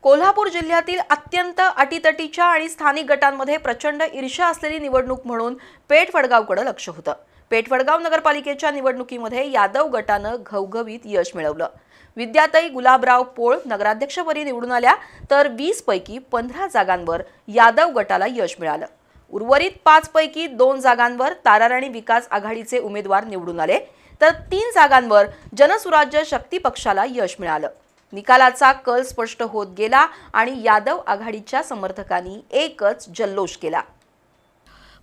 कोल्हापूर जिल्ह्यातील अत्यंत अटीतटीच्या आणि स्थानिक गटांमध्ये प्रचंड ईर्ष्या असलेली निवडणूक म्हणून पेठ-वडगावकडे लक्ष होतं. पेठ-वडगाव नगरपालिकेच्या निवडणुकीमध्ये यादव गटानं घवघवीत यश मिळवलं. विद्याताई गुलाबराव पोळ नगराध्यक्षपदी निवडून आल्या, तर 20 पैकी 15 जागांवर यादव गटाला यश मिळालं. उर्वरित 5 पैकी 2 जागांवर ताराराणी विकास आघाडीचे उमेदवार निवडून आले, तर 3 जागांवर जनसुराज्य शक्ती पक्षाला यश मिळालं. निकालाचा कल स्पष्ट होत गेला आणि यादव आघाडीच्या समर्थकांनी एकच जल्लोष केला.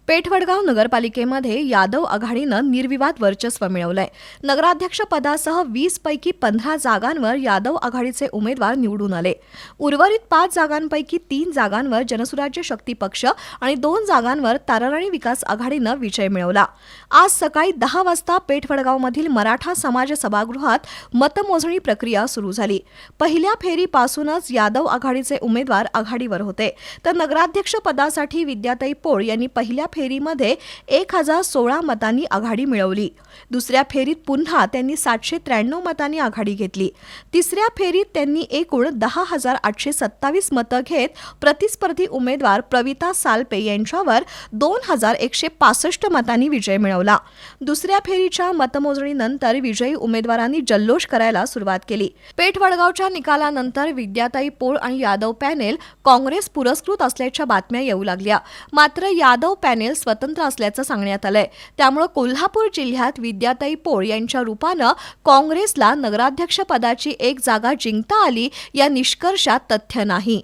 पेठ-वडगाव नगरपालिकेमध्ये यादव आघाडीनं निर्विवाद वर्चस्व मिळवलंय. नगराध्यक्ष पदासह 20 पैकी 15 जागांवर यादव आघाडीचे उमेदवार निवडून आले. उर्वरित 5 जागांपैकी 3 जागांवर जनसुराज्य शक्ती पक्ष आणि 2 जागांवर ताराराणी विकास आघाडीनं विजय मिळवला. आज सकाळी 10 वाजता पेठ-वडगावमधील मराठा समाज सभागृहात मतमोजणी प्रक्रिया सुरू झाली. पहिल्या फेरीपासूनच यादव आघाडीचे उमेदवार आघाडीवर होते, तर नगराध्यक्ष पदासाठी विद्याताई पोळ यांनी पहिल्या फेरीमध्ये 1016 मतांनी आघाडी मिळवली. दुसऱ्या फेरीत पुन्हा त्यांनी 793 मतांनी आघाडी घेतली. तिसऱ्या फेरीत त्यांनी एकूण 10,827 मतं घेत प्रतिस्पर्धी उमेदवार प्रवीता सालपे यांच्यावर 2,165 मतांनी विजय मिळवला. दुसऱ्या फेरीच्या मतमोजणीनंतर विजयी उमेदवारांनी जल्लोष करायला सुरुवात केली. पेठ-वडगावच्या निकालानंतर विद्याताई पोळ आणि यादव पॅनेल काँग्रेस पुरस्कृत असल्याच्या बातम्या येऊ लागल्या. मात्र यादव पॅनेल स्वतंत्र असल्याचं सांगण्यात आलंय. त्यामुळे कोल्हापूर जिल्ह्यात विद्याताई पोळ यांच्या रूपानं काँग्रेसला नगराध्यक्ष पदाची एक जागा जिंकता आली या निष्कर्षात तथ्य नाही.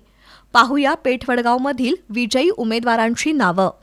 पाहूया पेठ-वडगावमधील विजयी उमेदवारांची नावं.